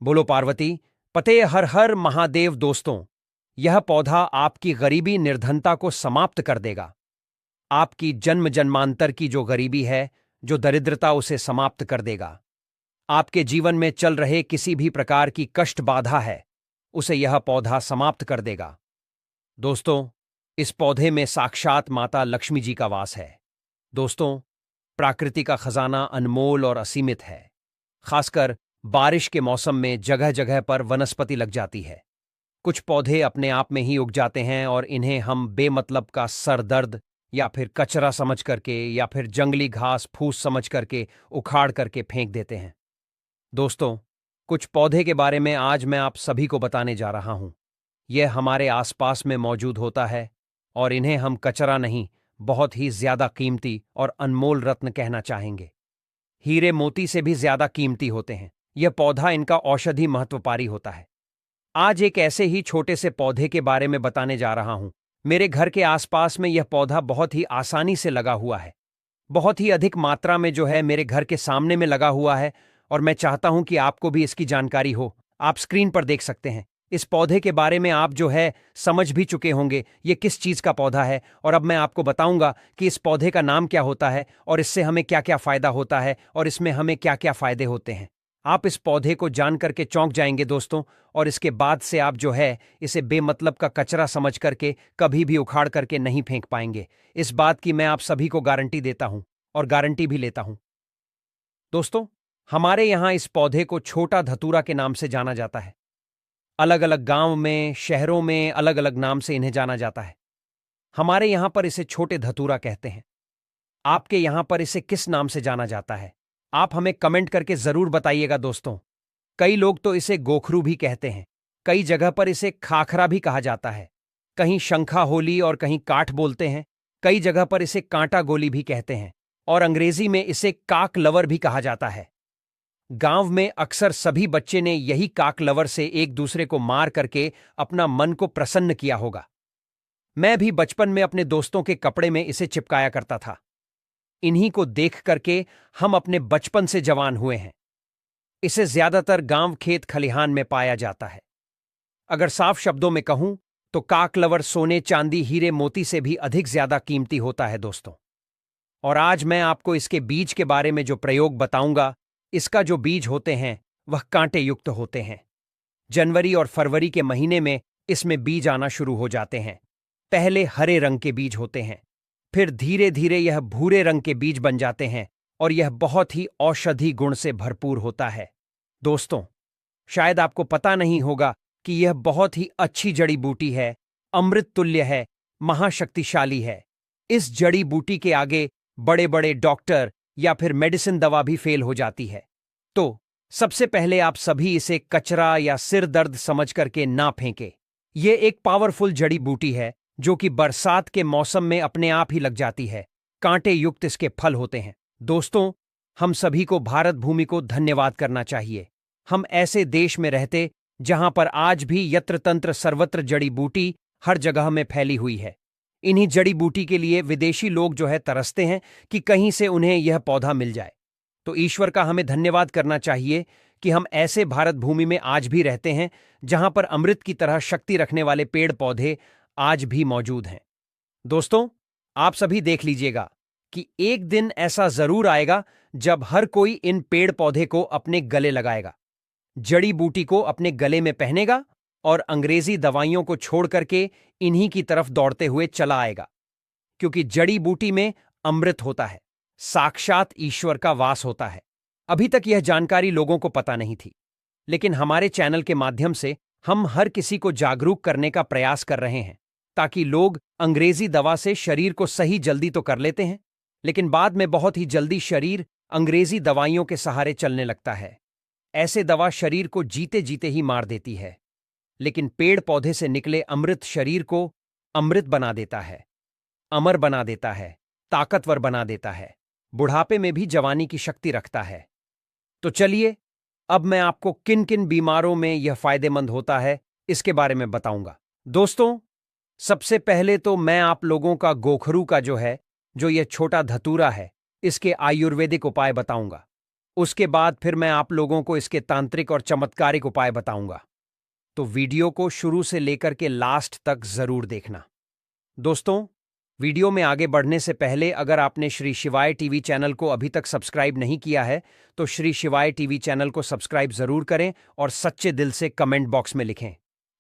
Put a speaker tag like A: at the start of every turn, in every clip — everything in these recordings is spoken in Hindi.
A: बोलो पार्वती पते हर हर महादेव। दोस्तों, यह पौधा आपकी गरीबी निर्धनता को समाप्त कर देगा। आपकी जन्म जन्मांतर की जो गरीबी है, जो दरिद्रता, उसे समाप्त कर देगा। आपके जीवन में चल रहे किसी भी प्रकार की कष्ट बाधा है, उसे यह पौधा समाप्त कर देगा। दोस्तों, इस पौधे में साक्षात माता लक्ष्मी जी का वास है। दोस्तों, प्रकृति का खजाना अनमोल और असीमित है। खासकर बारिश के मौसम में जगह जगह पर वनस्पति लग जाती है। कुछ पौधे अपने आप में ही उग जाते हैं और इन्हें हम बेमतलब का सर दर्द या फिर कचरा समझ करके या फिर जंगली घास फूस समझ करके उखाड़ करके फेंक देते हैं। दोस्तों, कुछ पौधे के बारे में आज मैं आप सभी को बताने जा रहा हूं। यह हमारे आसपास में मौजूद होता है और इन्हें हम कचरा नहीं, बहुत ही ज्यादा कीमती और अनमोल रत्न कहना चाहेंगे। हीरे मोती से भी ज्यादा कीमती होते हैं। यह पौधा इनका औषधि महत्वपारी होता है। आज एक ऐसे ही छोटे से पौधे के बारे में बताने जा रहा हूं। मेरे घर के आसपास में यह पौधा बहुत ही आसानी से लगा हुआ है। बहुत ही अधिक मात्रा में जो है मेरे घर के सामने में लगा हुआ है और मैं चाहता हूं कि आपको भी इसकी जानकारी हो। आप स्क्रीन पर देख सकते हैं। इस पौधे के बारे में आप जो है समझ भी चुके होंगे ये किस चीज का पौधा है, और अब मैं आपको बताऊंगा कि इस पौधे का नाम क्या होता है और इससे हमें क्या क्या फायदा होता है और इसमें हमें क्या क्या फायदे होते हैं। आप इस पौधे को जान करके चौंक जाएंगे दोस्तों, और इसके बाद से आप जो है इसे बेमतलब का कचरा समझ करके कभी भी उखाड़ करके नहीं फेंक पाएंगे। इस बात की मैं आप सभी को गारंटी देता हूं और गारंटी भी लेता हूं। दोस्तों, हमारे यहां इस पौधे को छोटा धतूरा के नाम से जाना जाता है। अलग अलग गांव में, शहरों में अलग अलग नाम से इन्हें जाना जाता है। हमारे यहां पर इसे छोटे धतूरा कहते हैं। आपके यहां पर इसे किस नाम से जाना जाता है, आप हमें कमेंट करके जरूर बताइएगा दोस्तों। कई लोग तो इसे गोखरू भी कहते हैं। कई जगह पर इसे खाखरा भी कहा जाता है। कहीं शंखा होली और कहीं काठ बोलते हैं। कई जगह पर इसे कांटा गोली भी कहते हैं और अंग्रेजी में इसे काक लवर भी कहा जाता है। गांव में अक्सर सभी बच्चे ने यही काक लवर से एक दूसरे को मार करके अपना मन को प्रसन्न किया होगा। मैं भी बचपन में अपने दोस्तों के कपड़े में इसे चिपकाया करता था। इन्हीं को देख करके हम अपने बचपन से जवान हुए हैं। इसे ज्यादातर गांव खेत खलिहान में पाया जाता है। अगर साफ शब्दों में कहूं तो काकलवर सोने चांदी हीरे मोती से भी अधिक ज्यादा कीमती होता है दोस्तों। और आज मैं आपको इसके बीज के बारे में जो प्रयोग बताऊंगा, इसका जो बीज होते हैं वह कांटे युक्त होते हैं। जनवरी और फरवरी के महीने में इसमें बीज आना शुरू हो जाते हैं। पहले हरे रंग के बीज होते हैं, फिर धीरे धीरे यह भूरे रंग के बीज बन जाते हैं और यह बहुत ही औषधि गुण से भरपूर होता है। दोस्तों, शायद आपको पता नहीं होगा कि यह बहुत ही अच्छी जड़ी बूटी है, अमृत तुल्य है, महाशक्तिशाली है। इस जड़ी बूटी के आगे बड़े बड़े डॉक्टर या फिर मेडिसिन दवा भी फेल हो जाती है। तो सबसे पहले आप सभी इसे कचरा या सिर दर्द समझ करके ना फेंके। ये एक पावरफुल जड़ी बूटी है जो कि बरसात के मौसम में अपने आप ही लग जाती है। कांटे युक्त इसके फल होते हैं। दोस्तों, हम सभी को भारत भूमि को धन्यवाद करना चाहिए। हम ऐसे देश में रहते जहां पर आज भी यत्र तंत्र सर्वत्र जड़ी बूटी हर जगह में फैली हुई है। इन्हीं जड़ी बूटी के लिए विदेशी लोग जो है तरसते हैं कि कहीं से उन्हें यह पौधा मिल जाए। तो ईश्वर का हमें धन्यवाद करना चाहिए कि हम ऐसे भारत भूमि में आज भी रहते हैं जहां पर अमृत की तरह शक्ति रखने वाले पेड़ पौधे आज भी मौजूद हैं। दोस्तों, आप सभी देख लीजिएगा कि एक दिन ऐसा जरूर आएगा जब हर कोई इन पेड़ पौधे को अपने गले लगाएगा, जड़ी बूटी को अपने गले में पहनेगा और अंग्रेजी दवाइयों को छोड़ करके इन्हीं की तरफ दौड़ते हुए चला आएगा। क्योंकि जड़ी बूटी में अमृत होता है, साक्षात ईश्वर का वास होता है। अभी तक यह जानकारी लोगों को पता नहीं थी, लेकिन हमारे चैनल के माध्यम से हम हर किसी को जागरूक करने का प्रयास कर रहे हैं, ताकि लोग अंग्रेजी दवा से शरीर को सही जल्दी तो कर लेते हैं, लेकिन बाद में बहुत ही जल्दी शरीर अंग्रेजी दवाइयों के सहारे चलने लगता है। ऐसे दवा शरीर को जीते जीते ही मार देती है, लेकिन पेड़ पौधे से निकले अमृत शरीर को अमृत बना देता है, अमर बना देता है, ताकतवर बना देता है, बुढ़ापे में भी जवानी की शक्ति रखता है। तो चलिए, अब मैं आपको किन किन बीमारों में यह फायदेमंद होता है इसके बारे में बताऊंगा। दोस्तों, सबसे पहले तो मैं आप लोगों का गोखरू का जो यह छोटा धतूरा है, इसके आयुर्वेदिक उपाय बताऊंगा। उसके बाद फिर मैं आप लोगों को इसके तांत्रिक और चमत्कारिक उपाय बताऊंगा। तो वीडियो को शुरू से लेकर के लास्ट तक जरूर देखना। दोस्तों, वीडियो में आगे बढ़ने से पहले अगर आपने श्री शिवाय टीवी चैनल को अभी तक सब्सक्राइब नहीं किया है तो श्री शिवाय टीवी चैनल को सब्सक्राइब जरूर करें और सच्चे दिल से कमेंट बॉक्स में लिखें,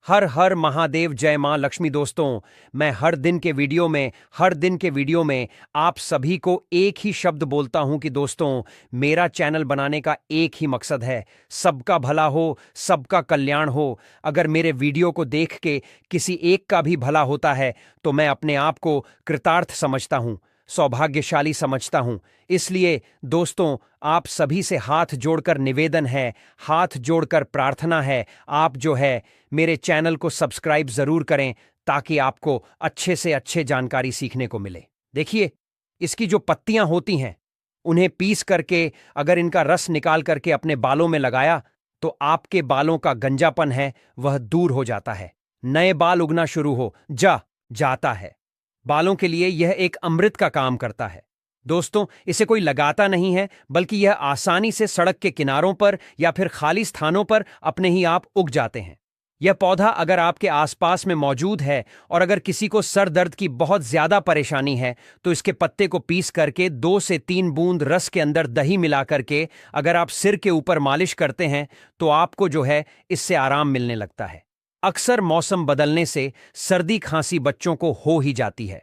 A: हर हर महादेव, जय मां लक्ष्मी। दोस्तों, मैं हर दिन के वीडियो में आप सभी को एक ही शब्द बोलता हूं कि दोस्तों, मेरा चैनल बनाने का एक ही मकसद है, सबका भला हो, सबका कल्याण हो। अगर मेरे वीडियो को देख के किसी एक का भी भला होता है तो मैं अपने आप को कृतार्थ समझता हूं, सौभाग्यशाली समझता हूं। इसलिए दोस्तों, आप सभी से हाथ जोड़कर निवेदन है, हाथ जोड़कर प्रार्थना है, आप जो है मेरे चैनल को सब्सक्राइब जरूर करें ताकि आपको अच्छे से अच्छे जानकारी सीखने को मिले। देखिए, इसकी जो पत्तियां होती हैं उन्हें पीस करके अगर इनका रस निकाल करके अपने बालों में लगाया तो आपके बालों का गंजापन है वह दूर हो जाता है, नए बाल उगना शुरू हो जाता है। बालों के लिए यह एक अमृत का काम करता है। दोस्तों, इसे कोई लगाता नहीं है बल्कि यह आसानी से सड़क के किनारों पर या फिर खाली स्थानों पर अपने ही आप उग जाते हैं। यह पौधा अगर आपके आसपास में मौजूद है और अगर किसी को सर दर्द की बहुत ज्यादा परेशानी है तो इसके पत्ते को पीस करके 2 से 3 बूंद रस के अंदर दही मिला करके अगर आप सिर के ऊपर मालिश करते हैं तो आपको जो है इससे आराम मिलने लगता है। अक्सर मौसम बदलने से सर्दी खांसी बच्चों को हो ही जाती है,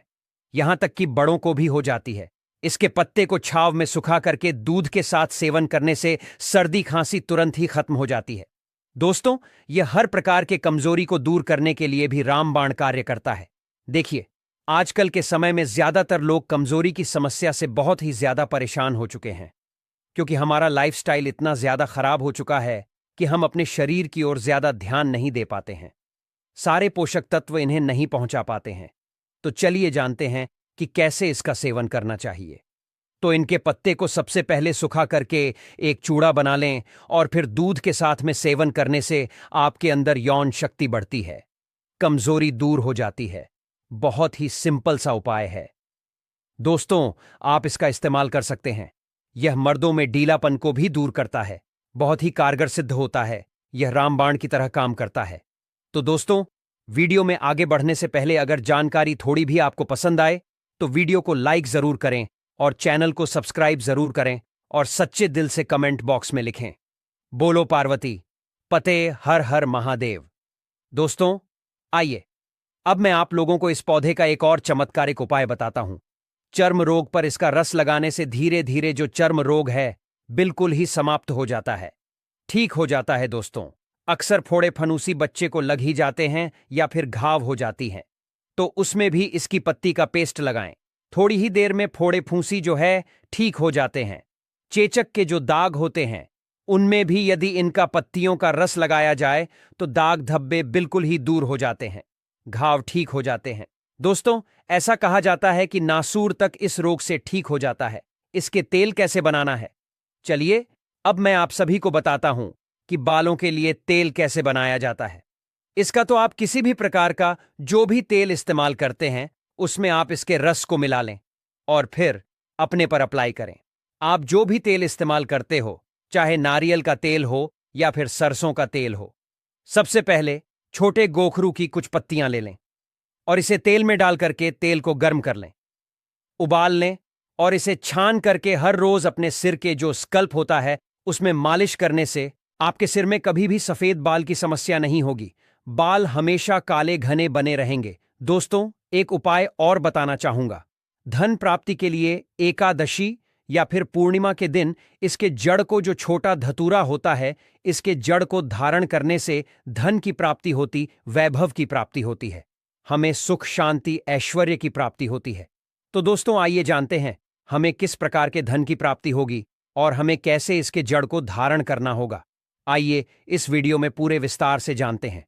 A: यहां तक कि बड़ों को भी हो जाती है। इसके पत्ते को छांव में सुखा करके दूध के साथ सेवन करने से सर्दी खांसी तुरंत ही खत्म हो जाती है। दोस्तों, यह हर प्रकार के कमजोरी को दूर करने के लिए भी रामबाण कार्य करता है। देखिए, आजकल के समय में ज्यादातर लोग कमजोरी की समस्या से बहुत ही ज्यादा परेशान हो चुके हैं, क्योंकि हमारा लाइफस्टाइल इतना ज्यादा खराब हो चुका है कि हम अपने शरीर की ओर ज्यादा ध्यान नहीं दे पाते हैं, सारे पोषक तत्व इन्हें नहीं पहुंचा पाते हैं। तो चलिए जानते हैं कि कैसे इसका सेवन करना चाहिए। तो इनके पत्ते को सबसे पहले सुखा करके एक चूड़ा बना लें और फिर दूध के साथ में सेवन करने से आपके अंदर यौन शक्ति बढ़ती है, कमजोरी दूर हो जाती है। बहुत ही सिंपल सा उपाय है दोस्तों, आप इसका इस्तेमाल कर सकते हैं। यह मर्दों में ढीलापन को भी दूर करता है, बहुत ही कारगर सिद्ध होता है, यह रामबाण की तरह काम करता है। तो दोस्तों, वीडियो में आगे बढ़ने से पहले अगर जानकारी थोड़ी भी आपको पसंद आए तो वीडियो को लाइक जरूर करें और चैनल को सब्सक्राइब जरूर करें और सच्चे दिल से कमेंट बॉक्स में लिखें, बोलो पार्वती पते हर हर महादेव। दोस्तों, आइए अब मैं आप लोगों को इस पौधे का एक और चमत्कारिक उपाय बताता हूं। चर्म रोग पर इसका रस लगाने से धीरे धीरे जो चर्म रोग है बिल्कुल ही समाप्त हो जाता है, ठीक हो जाता है। दोस्तों, अक्सर फोड़े फनूसी बच्चे को लग ही जाते हैं या फिर घाव हो जाती है, तो उसमें भी इसकी पत्ती का पेस्ट लगाएं। थोड़ी ही देर में फोड़े फूंसी जो है ठीक हो जाते हैं। चेचक के जो दाग होते हैं उनमें भी यदि इनका पत्तियों का रस लगाया जाए तो दाग धब्बे बिल्कुल ही दूर हो जाते हैं, घाव ठीक हो जाते हैं। दोस्तों, ऐसा कहा जाता है कि नासूर तक इस रोग से ठीक हो जाता है। इसके तेल कैसे बनाना है, चलिए अब मैं आप सभी को बताता हूं कि बालों के लिए तेल कैसे बनाया जाता है। इसका तो आप किसी भी प्रकार का जो भी तेल इस्तेमाल करते हैं उसमें आप इसके रस को मिला लें और फिर अपने पर अप्लाई करें। आप जो भी तेल इस्तेमाल करते हो, चाहे नारियल का तेल हो या फिर सरसों का तेल हो, सबसे पहले छोटे गोखरू की कुछ पत्तियां ले लें और इसे तेल में डाल करके तेल को गर्म कर लें, उबाल लें और इसे छान करके हर रोज अपने सिर के जो स्कल्प होता है उसमें मालिश करने से आपके सिर में कभी भी सफेद बाल की समस्या नहीं होगी, बाल हमेशा काले घने बने रहेंगे। दोस्तों, एक उपाय और बताना चाहूंगा। धन प्राप्ति के लिए एकादशी या फिर पूर्णिमा के दिन इसके जड़ को, जो छोटा धतूरा होता है, इसके जड़ को धारण करने से धन की प्राप्ति होती, वैभव की प्राप्ति होती है, हमें सुख शांति ऐश्वर्य की प्राप्ति होती है। तो दोस्तों, आइए जानते हैं हमें किस प्रकार के धन की प्राप्ति होगी और हमें कैसे इसके जड़ को धारण करना होगा। आइए इस वीडियो में पूरे विस्तार से जानते हैं।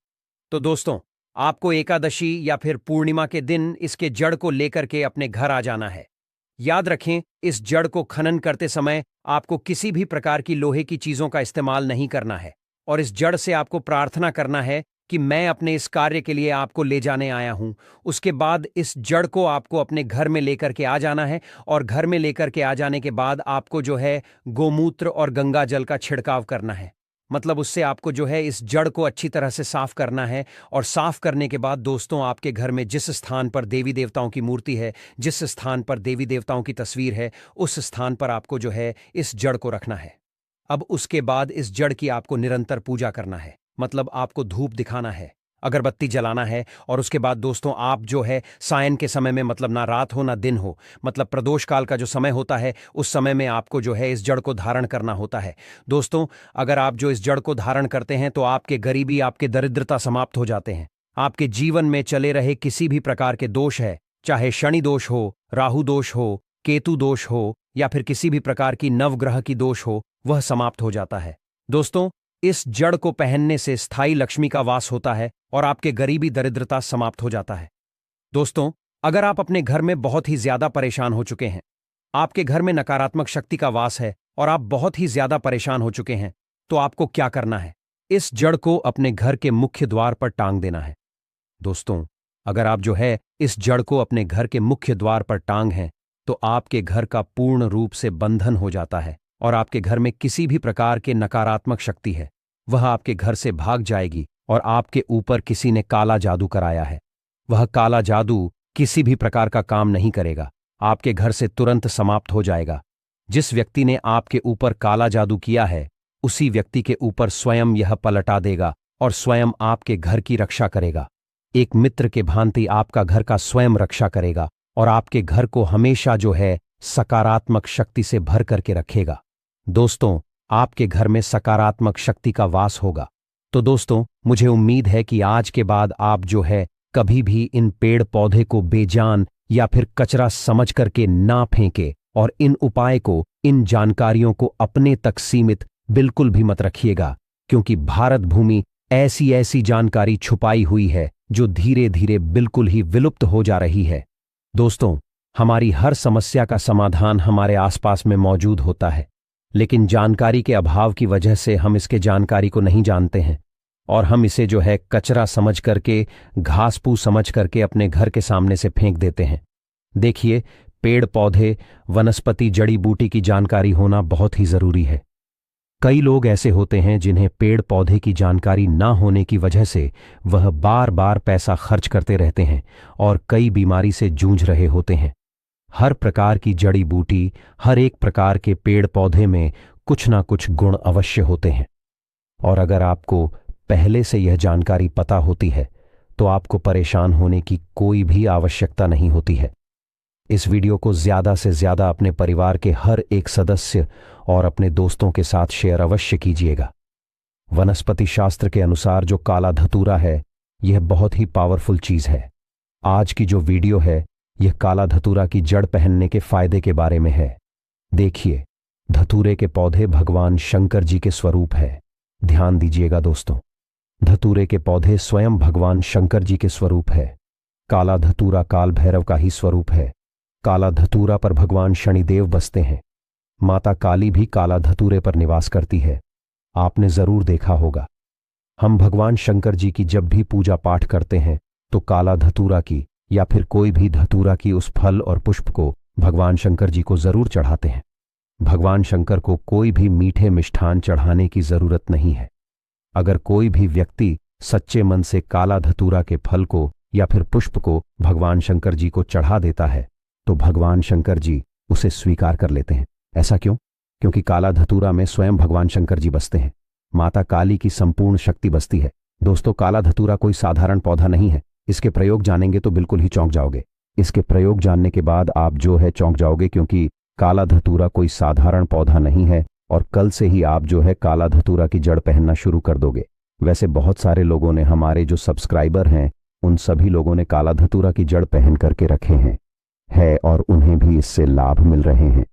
A: तो दोस्तों, आपको एकादशी या फिर पूर्णिमा के दिन इसके जड़ को लेकर के अपने घर आ जाना है। याद रखें, इस जड़ को खनन करते समय आपको किसी भी प्रकार की लोहे की चीजों का इस्तेमाल नहीं करना है और इस जड़ से आपको प्रार्थना करना है कि मैं अपने इस कार्य के लिए आपको ले जाने आया हूं। उसके बाद इस जड़ को आपको अपने घर में लेकर के आ जाना है, और घर में लेकर के आ जाने के बाद आपको जो है गोमूत्र और गंगा जल का छिड़काव करना है। मतलब उससे आपको जो है इस जड़ को अच्छी तरह से साफ करना है। और साफ करने के बाद दोस्तों, आपके घर में जिस स्थान पर देवी देवताओं की मूर्ति है, जिस स्थान पर देवी देवताओं की तस्वीर है, उस स्थान पर आपको जो है इस जड़ को रखना है। अब उसके बाद इस जड़ की आपको निरंतर पूजा करना है। मतलब आपको धूप दिखाना है, अगरबत्ती जलाना है। और उसके बाद दोस्तों, आप जो है सायन के समय में, मतलब ना रात हो ना दिन हो, मतलब प्रदोष काल का जो समय होता है, उस समय में आपको जो है इस जड़ को धारण करना होता है। दोस्तों, अगर आप जो इस जड़ को धारण करते हैं तो आपके गरीबी, आपके दरिद्रता समाप्त हो जाते हैं। आपके जीवन में चले रहे किसी भी प्रकार के दोष है, चाहे शनि दोष हो, राहु दोष हो, केतु दोष हो, या फिर किसी भी प्रकार की नवग्रह की दोष हो, वह समाप्त हो जाता है। दोस्तों, इस जड़ को पहनने से स्थायी लक्ष्मी का वास होता है और आपके गरीबी दरिद्रता समाप्त हो जाता है। दोस्तों, अगर आप अपने घर में बहुत ही ज्यादा परेशान हो चुके हैं, आपके घर में नकारात्मक शक्ति का वास है और आप बहुत ही ज्यादा परेशान हो चुके हैं, तो आपको क्या करना है? इस जड़ को अपने घर के मुख्य द्वार पर टांग देना है। दोस्तों, अगर आप जो है इस जड़ को अपने घर के मुख्य द्वार पर टांग हैं, तो आपके घर का पूर्ण रूप से बंधन हो जाता है और आपके घर में किसी भी प्रकार के नकारात्मक शक्ति है, वह आपके घर से भाग जाएगी। और आपके ऊपर किसी ने काला जादू कराया है, वह काला जादू किसी भी प्रकार का काम नहीं करेगा, आपके घर से तुरंत समाप्त हो जाएगा। जिस व्यक्ति ने आपके ऊपर काला जादू किया है, उसी व्यक्ति के ऊपर स्वयं यह पलटा देगा और स्वयं आपके घर की रक्षा करेगा। एक मित्र के भांति आपका घर का स्वयं रक्षा करेगा और आपके घर को हमेशा जो है सकारात्मक शक्ति से भर करके रखेगा। दोस्तों, आपके घर में सकारात्मक शक्ति का वास होगा। तो दोस्तों, मुझे उम्मीद है कि आज के बाद आप जो है कभी भी इन पेड़ पौधे को बेजान या फिर कचरा समझ करके ना फेंके, और इन उपाय को, इन जानकारियों को अपने तक सीमित बिल्कुल भी मत रखिएगा, क्योंकि भारत भूमि ऐसी ऐसी जानकारी छुपाई हुई है जो धीरे धीरे बिल्कुल ही विलुप्त हो जा रही है। दोस्तों, हमारी हर समस्या का समाधान हमारे आसपास में मौजूद होता है, लेकिन जानकारी के अभाव की वजह से हम इसके जानकारी को नहीं जानते हैं और हम इसे जो है कचरा समझ करके, घासपू समझ करके अपने घर के सामने से फेंक देते हैं। देखिए, पेड़ पौधे, वनस्पति, जड़ी बूटी की जानकारी होना बहुत ही जरूरी है। कई लोग ऐसे होते हैं जिन्हें पेड़ पौधे की जानकारी ना होने की वजह से वह बार बार पैसा खर्च करते रहते हैं और कई बीमारी से जूझ रहे होते हैं। हर प्रकार की जड़ी बूटी, हर एक प्रकार के पेड़ पौधे में कुछ ना कुछ गुण अवश्य होते हैं, और अगर आपको पहले से यह जानकारी पता होती है तो आपको परेशान होने की कोई भी आवश्यकता नहीं होती है। इस वीडियो को ज्यादा से ज्यादा अपने परिवार के हर एक सदस्य और अपने दोस्तों के साथ शेयर अवश्य कीजिएगा। वनस्पति शास्त्र के अनुसार जो काला धतूरा है, यह बहुत ही पावरफुल चीज है। आज की जो वीडियो है, यह काला धतूरा की जड़ पहनने के फायदे के बारे में है। देखिए, धतूरे के पौधे भगवान शंकर जी के स्वरूप है। ध्यान दीजिएगा दोस्तों, धतूरे के पौधे स्वयं भगवान शंकर जी के स्वरूप है। काला धतूरा काल भैरव का ही स्वरूप है। काला धतूरा पर भगवान शनिदेव बसते हैं। माता काली भी काला धतूरे पर निवास करती है। आपने जरूर देखा होगा, हम भगवान शंकर जी की जब भी पूजा पाठ करते हैं तो काला धतूरा की या फिर कोई भी धतूरा की उस फल और पुष्प को भगवान शंकर जी को जरूर चढ़ाते हैं। भगवान शंकर को कोई भी मीठे मिष्ठान चढ़ाने की जरूरत नहीं है। अगर कोई भी व्यक्ति सच्चे मन से काला धतूरा के फल को या फिर पुष्प को भगवान शंकर जी को चढ़ा देता है तो भगवान शंकर जी उसे स्वीकार कर लेते हैं। ऐसा क्यों? क्योंकि काला धतूरा में स्वयं भगवान शंकर जी बसते हैं। माता काली की संपूर्ण शक्ति बसती है। दोस्तों, काला धतूरा कोई साधारण पौधा नहीं है। इसके प्रयोग जानेंगे तो बिल्कुल ही चौंक जाओगे। इसके प्रयोग जानने के बाद आप जो है चौंक जाओगे, क्योंकि काला धतूरा कोई साधारण पौधा नहीं है और कल से ही आप जो है काला धतूरा की जड़ पहनना शुरू कर दोगे। वैसे बहुत सारे लोगों ने, हमारे जो सब्सक्राइबर हैं, उन सभी लोगों ने काला धतूरा की जड़ पहन करके रखे हैं और उन्हें भी इससे लाभ मिल रहे हैं।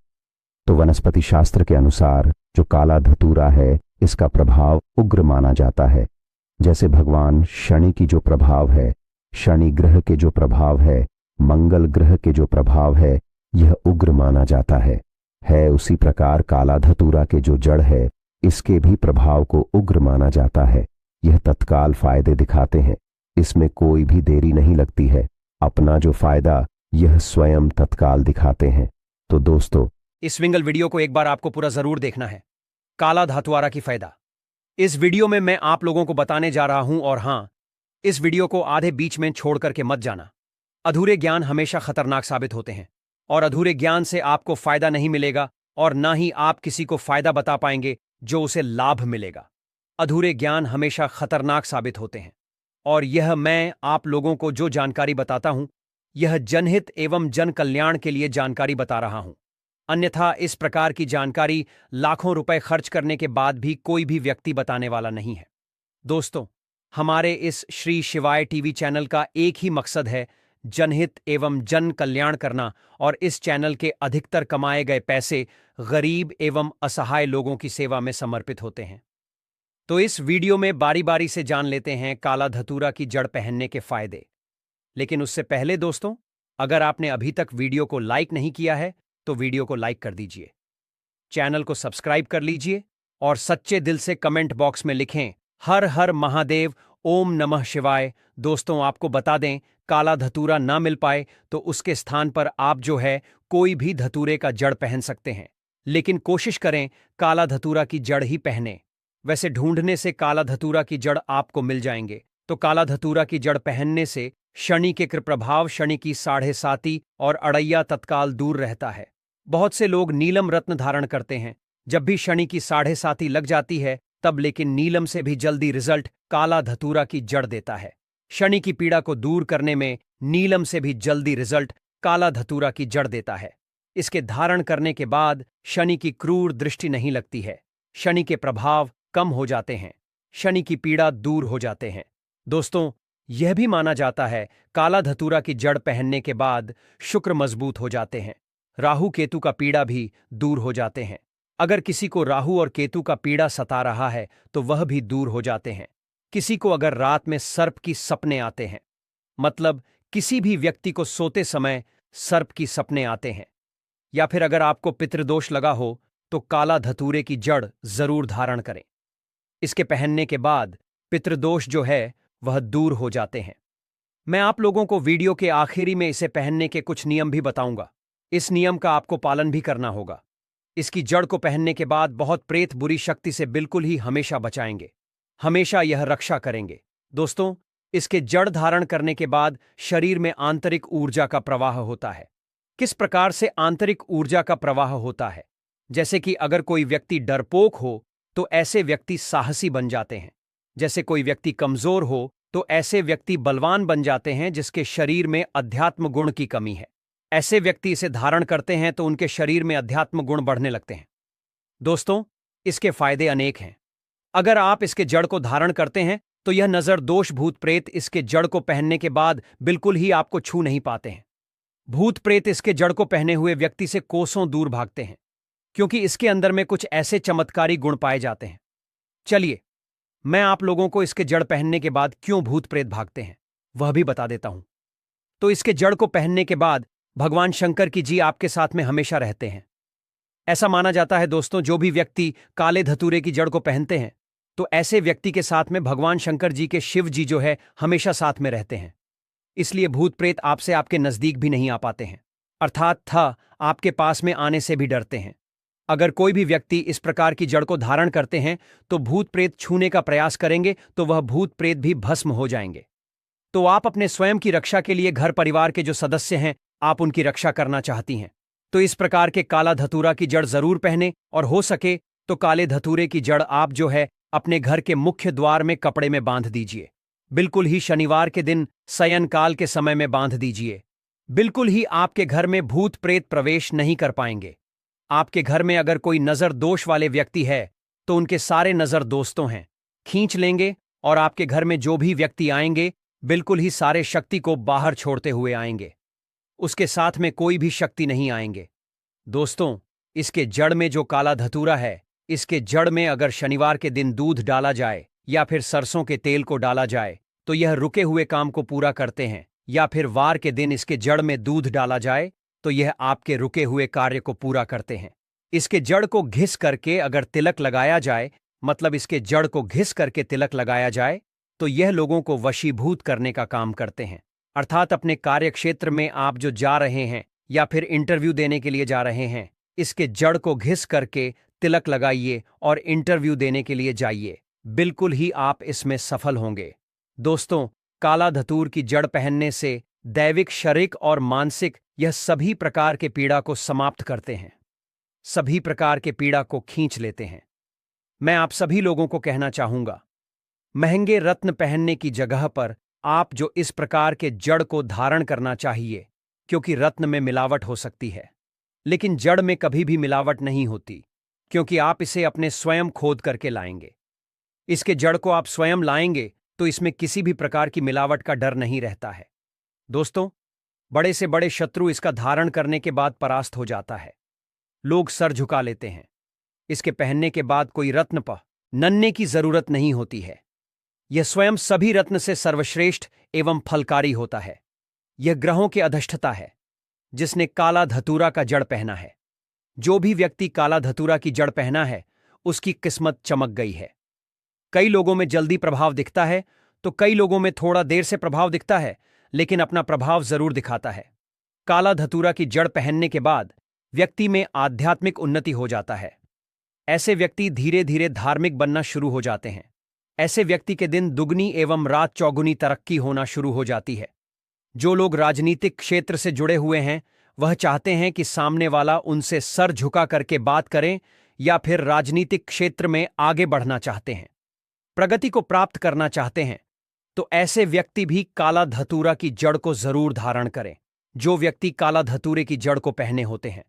A: तो वनस्पति शास्त्र के अनुसार जो काला धतूरा है, इसका प्रभाव उग्र माना जाता है। जैसे भगवान शनि की जो प्रभाव है, शनि ग्रह के जो प्रभाव है, मंगल ग्रह के जो प्रभाव है, यह उग्र माना जाता है। उसी प्रकार काला धतूरा के जो जड़ है, इसके भी प्रभाव को उग्र माना जाता है।
B: यह तत्काल फायदे दिखाते हैं। इसमें कोई भी देरी नहीं लगती है। अपना जो फायदा यह स्वयं तत्काल दिखाते हैं। तो दोस्तों,
A: इस सिंगल वीडियो को एक बार आपको पूरा जरूर देखना है। काला धातुआरा की फायदा इस वीडियो में मैं आप लोगों को बताने जा रहा हूं, और हां, इस वीडियो को आधे बीच में छोड़ करके मत जाना। अधूरे ज्ञान हमेशा खतरनाक साबित होते हैं, और अधूरे ज्ञान से आपको फायदा नहीं मिलेगा, और ना ही आप किसी को फायदा बता पाएंगे जो उसे लाभ मिलेगा। अधूरे ज्ञान हमेशा खतरनाक साबित होते हैं, और यह मैं आप लोगों को जो जानकारी बताता हूं, यह जनहित एवं जन कल्याण के लिए जानकारी बता रहा हूं। अन्यथा इस प्रकार की जानकारी लाखों रुपए खर्च करने के बाद भी कोई भी व्यक्ति बताने वाला नहीं है। दोस्तों, हमारे इस श्री शिवाय टीवी चैनल का एक ही मकसद है, जनहित एवं जन कल्याण करना, और इस चैनल के अधिकतर कमाए गए पैसे गरीब एवं असहाय लोगों की सेवा में समर्पित होते हैं। तो इस वीडियो में बारी बारी से जान लेते हैं काला धतूरा की जड़ पहनने के फायदे। लेकिन उससे पहले दोस्तों, अगर आपने अभी तक वीडियो को लाइक नहीं किया है तो वीडियो को लाइक कर दीजिए, चैनल को सब्सक्राइब कर लीजिए, और सच्चे दिल से कमेंट बॉक्स में लिखें हर हर महादेव, ओम नमः शिवाय। दोस्तों, आपको बता दें, काला धतूरा ना मिल पाए तो उसके स्थान पर आप जो है कोई भी धतूरे का जड़ पहन सकते हैं, लेकिन कोशिश करें काला धतूरा की जड़ ही पहने। वैसे ढूंढने से काला धतूरा की जड़ आपको मिल जाएंगे, तो काला धतूरा की जड़ पहनने से शनि के कृप्रभाव, शनि की 7.5 और अड़ैया तत्काल दूर रहता है। बहुत से लोग नीलम रत्न धारण करते हैं जब भी शनि की 7.5 लग जाती है तब, लेकिन नीलम से भी जल्दी रिजल्ट काला धतूरा की जड़ देता है। शनि की पीड़ा को दूर करने में नीलम से भी जल्दी रिजल्ट काला धतूरा की जड़ देता है। इसके धारण करने के बाद शनि की क्रूर दृष्टि नहीं लगती है, शनि के प्रभाव कम हो जाते हैं, शनि की पीड़ा दूर हो जाते हैं। दोस्तों, यह भी माना जाता है काला धतूरा की जड़ पहनने के बाद शुक्र मजबूत हो जाते हैं, राहु केतु का पीड़ा भी दूर हो जाते हैं। अगर किसी को राहु और केतु का पीड़ा सता रहा है तो वह भी दूर हो जाते हैं। किसी को अगर रात में सर्प की सपने आते हैं, मतलब किसी भी व्यक्ति को सोते समय सर्प की सपने आते हैं, या फिर अगर आपको पितृदोष लगा हो तो काला धतूरे की जड़ जरूर धारण करें। इसके पहनने के बाद पितृदोष जो है वह दूर हो जाते हैं। मैं आप लोगों को वीडियो के आखिरी में इसे पहनने के कुछ नियम भी बताऊंगा। इस नियम का आपको पालन भी करना होगा। इसकी जड़ को पहनने के बाद बहुत प्रेत बुरी शक्ति से बिल्कुल ही हमेशा बचाएंगे, हमेशा यह रक्षा करेंगे। दोस्तों, इसके जड़ धारण करने के बाद शरीर में आंतरिक ऊर्जा का प्रवाह होता है। किस प्रकार से आंतरिक ऊर्जा का प्रवाह होता है? जैसे कि अगर कोई व्यक्ति डरपोक हो तो ऐसे व्यक्ति साहसी बन जाते हैं। जैसे कोई व्यक्ति कमजोर हो तो ऐसे व्यक्ति बलवान बन जाते हैं जिसके शरीर में अध्यात्म गुण की कमी है। ऐसे व्यक्ति इसे धारण करते हैं तो उनके शरीर में अध्यात्म गुण बढ़ने लगते हैं। दोस्तों, इसके फायदे अनेक हैं। अगर आप इसके जड़ को धारण करते हैं तो यह नजर दोष भूत प्रेत इसके जड़ को पहनने के बाद बिल्कुल ही आपको छू नहीं पाते हैं। भूत प्रेत इसके जड़ को पहने हुए व्यक्ति से कोसों दूर भागते हैं, क्योंकि इसके अंदर में कुछ ऐसे चमत्कारी गुण पाए जाते हैं। चलिए, मैं आप लोगों को इसके जड़ पहनने के बाद क्यों भूत प्रेत भागते हैं वह भी बता देता हूं। तो इसके जड़ को पहनने के बाद भगवान शंकर की जी आपके साथ में हमेशा रहते हैं। ऐसा माना जाता है दोस्तों, जो भी व्यक्ति काले धतूरे की जड़ को पहनते हैं तो ऐसे व्यक्ति के साथ में भगवान शंकर जी के शिव जी जो है हमेशा साथ में रहते हैं। इसलिए भूत प्रेत आपसे आपके नजदीक भी नहीं आ पाते हैं, अर्थात आपके पास में आने से भी डरते हैं। अगर कोई भी व्यक्ति इस प्रकार की जड़ को धारण करते हैं तो भूत प्रेत छूने का प्रयास करेंगे तो वह भूत प्रेत भी भस्म हो जाएंगे। तो आप अपने स्वयं की रक्षा के लिए घर परिवार के जो सदस्य हैं, आप उनकी रक्षा करना चाहती हैं तो इस प्रकार के काला धतूरा की जड़ जरूर पहने, और हो सके तो काले धतूरे की जड़ आप जो है अपने घर के मुख्य द्वार में कपड़े में बांध दीजिए। बिल्कुल ही शनिवार के दिन शयन काल के समय में बांध दीजिए। बिल्कुल ही आपके घर में भूत प्रेत प्रवेश नहीं कर पाएंगे। आपके घर में अगर कोई नजर दोष वाले व्यक्ति है तो उनके सारे नजर दोस्तों हैं खींच लेंगे, और आपके घर में जो भी व्यक्ति आएंगे बिल्कुल ही सारे शक्ति को बाहर छोड़ते हुए आएंगे, उसके साथ में कोई भी शक्ति नहीं आएंगे। दोस्तों, इसके जड़ में जो काला धतूरा है, इसके जड़ में अगर शनिवार के दिन दूध डाला जाए या फिर सरसों के तेल को डाला जाए तो यह रुके हुए काम को पूरा करते हैं, या फिर वार के दिन इसके जड़ में दूध डाला जाए तो यह आपके रुके हुए कार्य को पूरा करते हैं। इसके जड़ को घिस करके अगर तिलक लगाया जाए मतलब इसके जड़ को घिस करके तिलक लगाया जाए, तो यह लोगों को वशीभूत करने का काम करते हैं। अर्थात अपने कार्यक्षेत्र में आप जो जा रहे हैं या फिर इंटरव्यू देने के लिए जा रहे हैं, इसके जड़ को घिस करके तिलक लगाइए और इंटरव्यू देने के लिए जाइए। बिल्कुल ही आप इसमें सफल होंगे। दोस्तों, काला धतूर की जड़ पहनने से दैविक, शारीरिक और मानसिक यह सभी प्रकार के पीड़ा को समाप्त करते हैं, सभी प्रकार के पीड़ा को खींच लेते हैं। मैं आप सभी लोगों को कहना चाहूंगा, महंगे रत्न पहनने की जगह पर आप जो इस प्रकार के जड़ को धारण करना चाहिए, क्योंकि रत्न में मिलावट हो सकती है, लेकिन जड़ में कभी भी मिलावट नहीं होती, क्योंकि आप इसे अपने स्वयं खोद करके लाएंगे। इसके जड़ को आप स्वयं लाएंगे तो इसमें किसी भी प्रकार की मिलावट का डर नहीं रहता है। दोस्तों, बड़े से बड़े शत्रु इसका धारण करने के बाद परास्त हो जाता है। लोग सर झुका लेते हैं। इसके पहनने के बाद कोई रत्न पर नन्हे की जरूरत नहीं होती है। यह स्वयं सभी रत्न से सर्वश्रेष्ठ एवं फलकारी होता है। यह ग्रहों के अधिष्ठता है, जिसने काला धतूरा का जड़ पहना है। जो भी व्यक्ति काला धतूरा की जड़ पहना है, उसकी किस्मत चमक गई है। कई लोगों में जल्दी प्रभाव दिखता है, तो कई लोगों में थोड़ा देर से प्रभाव दिखता है, लेकिन अपना प्रभाव जरूर दिखाता है। काला धतूरा की जड़ पहनने के बाद व्यक्ति में आध्यात्मिक उन्नति हो जाता है। ऐसे व्यक्ति धीरे धीरे धार्मिक बनना शुरू हो जाते हैं। ऐसे व्यक्ति के दिन दुगनी एवं रात चौगुनी तरक्की होना शुरू हो जाती है। जो लोग राजनीतिक क्षेत्र से जुड़े हुए हैं, वह चाहते हैं कि सामने वाला उनसे सर झुका करके बात करें, या फिर राजनीतिक क्षेत्र में आगे बढ़ना चाहते हैं, प्रगति को प्राप्त करना चाहते हैं, तो ऐसे व्यक्ति भी काला धतूरा की जड़ को जरूर धारण करें। जो व्यक्ति काला धतूरे की जड़ को पहने होते हैं,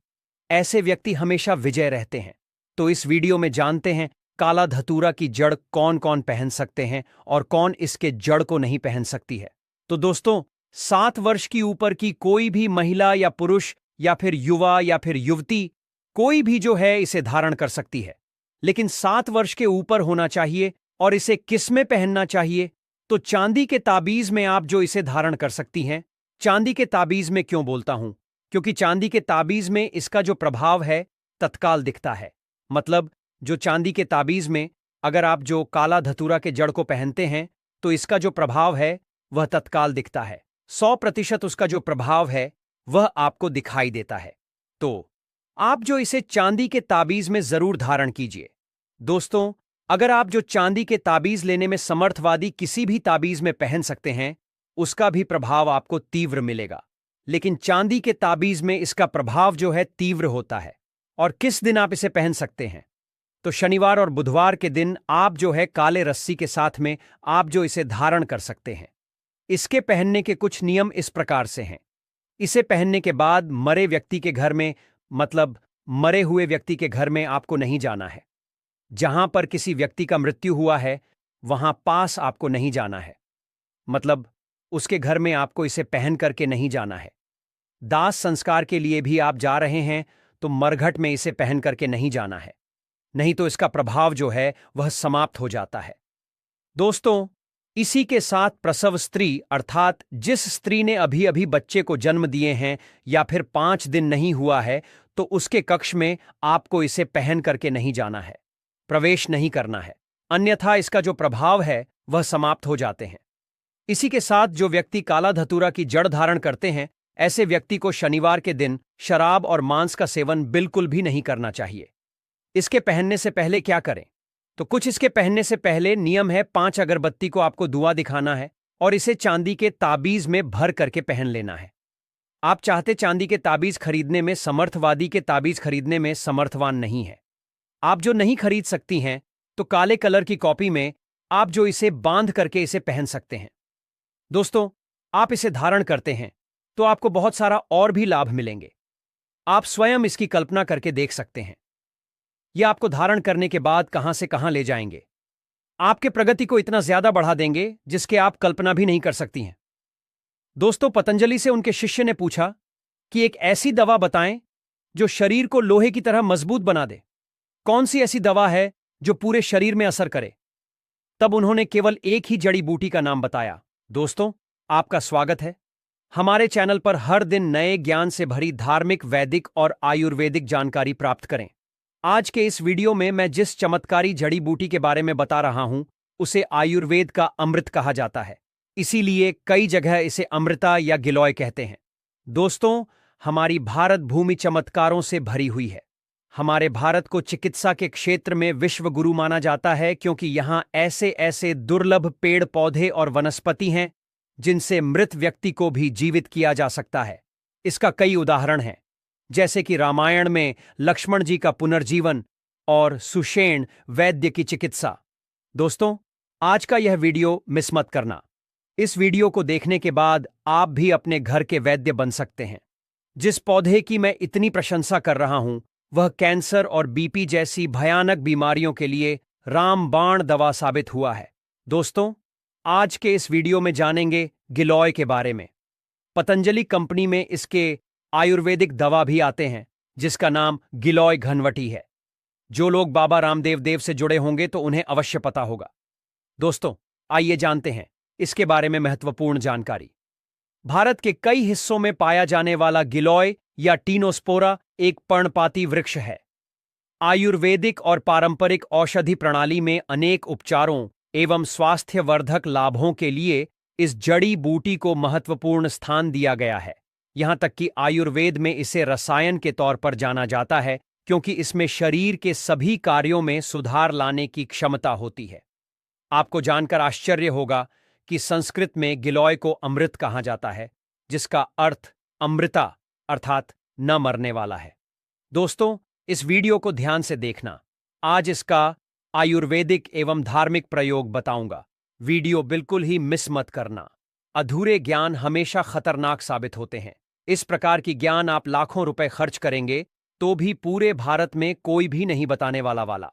A: ऐसे व्यक्ति हमेशा विजय रहते हैं। तो इस वीडियो में जानते हैं काला धतूरा की जड़ कौन कौन पहन सकते हैं और कौन इसके जड़ को नहीं पहन सकती है। तो दोस्तों, 7 वर्ष की ऊपर की कोई भी महिला या पुरुष या फिर युवा या फिर युवती, कोई भी जो है इसे धारण कर सकती है, लेकिन 7 वर्ष के ऊपर होना चाहिए। और इसे किस में पहनना चाहिए? तो चांदी के ताबीज में आप जो इसे धारण कर सकती हैं। चांदी के ताबीज में क्यों बोलता हूं? क्योंकि चांदी के ताबीज में इसका जो प्रभाव है तत्काल दिखता है। मतलब जो चांदी के ताबीज में अगर आप जो काला धतूरा के जड़ को पहनते हैं, तो इसका जो प्रभाव है वह तत्काल दिखता है। 100% उसका जो प्रभाव है वह आपको दिखाई देता है। तो आप जो इसे चांदी के ताबीज में जरूर धारण कीजिए। दोस्तों, अगर आप जो चांदी के ताबीज लेने में समर्थवादी किसी भी ताबीज में पहन सकते हैं, उसका भी प्रभाव आपको तीव्र मिलेगा, लेकिन चांदी के ताबीज में इसका प्रभाव जो है तीव्र होता है। और किस दिन आप इसे पहन सकते हैं? तो शनिवार और बुधवार के दिन आप जो है काले रस्सी के साथ में आप जो इसे धारण कर सकते हैं। इसके पहनने के कुछ नियम इस प्रकार से हैं। इसे पहनने के बाद मरे व्यक्ति के घर में, मतलब मरे हुए व्यक्ति के घर में आपको नहीं जाना है। जहां पर किसी व्यक्ति का मृत्यु हुआ है, वहां पास आपको नहीं जाना है। मतलब उसके घर में आपको इसे पहन करके नहीं जाना है। दास संस्कार के लिए भी आप जा रहे हैं, तो मरघट में इसे पहन करके नहीं जाना है, नहीं तो इसका प्रभाव जो है वह समाप्त हो जाता है। दोस्तों, इसी के साथ प्रसव स्त्री, अर्थात जिस स्त्री ने अभी अभी बच्चे को जन्म दिए हैं या फिर 5 दिन नहीं हुआ है, तो उसके कक्ष में आपको इसे पहन करके नहीं जाना है, प्रवेश नहीं करना है, अन्यथा इसका जो प्रभाव है वह समाप्त हो जाते हैं। इसी के साथ जो व्यक्ति काला धतूरा की जड़ धारण करते हैं, ऐसे व्यक्ति को शनिवार के दिन शराब और मांस का सेवन बिल्कुल भी नहीं करना चाहिए। इसके पहनने से पहले क्या करें? तो कुछ इसके पहनने से पहले नियम है, 5 अगरबत्ती को आपको धुआं दिखाना है और इसे चांदी के ताबीज में भर करके पहन लेना है। आप चाहते चांदी के ताबीज खरीदने में समर्थवादी के ताबीज खरीदने में समर्थवान नहीं है। आप जो नहीं खरीद सकती हैं, तो काले कलर की कॉपी में आप जो इसे बांध करके इसे पहन सकते हैं। दोस्तों, आप इसे धारण करते हैं तो आपको बहुत सारा और भी लाभ मिलेंगे। आप स्वयं इसकी कल्पना करके देख सकते हैं। यह आपको धारण करने के बाद कहां से कहां ले जाएंगे, आपके प्रगति को इतना ज्यादा बढ़ा देंगे जिसके आप कल्पना भी नहीं कर सकती हैं। दोस्तों, पतंजलि से उनके शिष्य ने पूछा कि एक ऐसी दवा बताएं जो शरीर को लोहे की तरह मजबूत बना दे। कौन सी ऐसी दवा है जो पूरे शरीर में असर करे? तब उन्होंने केवल एक ही जड़ी बूटी का नाम बताया। दोस्तों, आपका स्वागत है। हमारे चैनल पर हर दिन नए ज्ञान से भरी धार्मिक, वैदिक और आयुर्वेदिक जानकारी प्राप्त करें। आज के इस वीडियो में मैं जिस चमत्कारी जड़ी बूटी के बारे में बता रहा हूं उसे आयुर्वेद का अमृत कहा जाता है। इसीलिए कई जगह इसे अमृता या गिलोय कहते हैं। दोस्तों, हमारी भारत भूमि चमत्कारों से भरी हुई है। हमारे भारत को चिकित्सा के क्षेत्र में विश्व गुरु माना जाता है क्योंकि यहां ऐसे ऐसे दुर्लभ पेड़ पौधे और वनस्पति हैं जिनसे मृत व्यक्ति को भी जीवित किया जा सकता है। इसका कई उदाहरण हैं, जैसे कि रामायण में लक्ष्मण जी का पुनर्जीवन और सुषेण वैद्य की चिकित्सा। दोस्तों, आज का यह वीडियो मिस मत करना। इस वीडियो को देखने के बाद आप भी अपने घर के वैद्य बन सकते हैं। जिस पौधे की मैं इतनी प्रशंसा कर रहा हूं वह कैंसर और बीपी जैसी भयानक बीमारियों के लिए रामबाण दवा साबित हुआ है। दोस्तों, आज के इस वीडियो में जानेंगे गिलोय के बारे में। पतंजलि कंपनी में इसके आयुर्वेदिक दवा भी आते हैं जिसका नाम गिलोय घनवटी है। जो लोग बाबा रामदेव देव से जुड़े होंगे तो उन्हें अवश्य पता होगा। दोस्तों, आइए जानते हैं इसके बारे में महत्वपूर्ण जानकारी। भारत के कई हिस्सों में पाया जाने वाला गिलोय या टीनोस्पोरा एक पर्णपाती वृक्ष है। आयुर्वेदिक और पारंपरिक औषधि प्रणाली में अनेक उपचारों एवं स्वास्थ्यवर्धक लाभों के लिए इस जड़ी बूटी को महत्वपूर्ण स्थान दिया गया है। यहां तक कि आयुर्वेद में इसे रसायन के तौर पर जाना जाता है क्योंकि इसमें शरीर के सभी कार्यों में सुधार लाने की क्षमता होती है। आपको जानकर आश्चर्य होगा कि संस्कृत में गिलोय को अमृत कहा जाता है, जिसका अर्थ अमृता अर्थात न मरने वाला है। दोस्तों, इस वीडियो को ध्यान से देखना। आज इसका आयुर्वेदिक एवं धार्मिक प्रयोग बताऊंगा। वीडियो बिल्कुल ही मिस मत करना। अधूरे ज्ञान हमेशा खतरनाक साबित होते हैं। इस प्रकार की ज्ञान आप लाखों रुपए खर्च करेंगे तो भी पूरे भारत में कोई भी नहीं बताने वाला।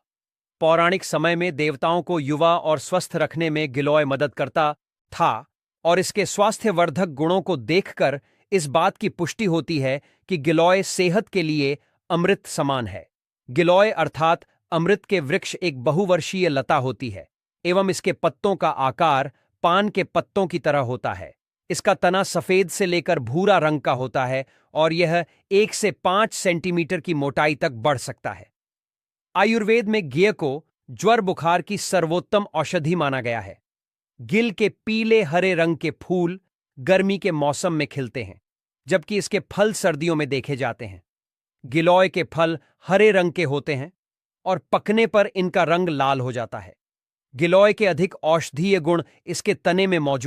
A: पौराणिक समय में देवताओं को युवा और स्वस्थ रखने में गिलोय मदद करता था और इसके स्वास्थ्यवर्धक गुणों को देखकर इस बात की पुष्टि होती है कि गिलोय सेहत के लिए अमृत समान है। गिलोय अर्थात अमृत के वृक्ष एक बहुवर्षीय लता होती है एवं इसके पत्तों का आकार पान के पत्तों की तरह होता है। इसका तना सफेद से लेकर भूरा रंग का होता है और यह 1 से 5 सेंटीमीटर की मोटाई तक बढ़ सकता है। आयुर्वेद में गिय को ज्वर बुखार की सर्वोत्तम औषधि माना गया है। गिल के पीले हरे रंग के फूल गर्मी के मौसम में खिलते हैं, जबकि इसके फल सर्दियों में देखे जाते हैं। गिलोय के फल हरे रंग के होते हैं और पकने पर इनका रंग लाल हो जाता है। गिलोय के अधिक औषधीय गुण इसके तने में मौजूद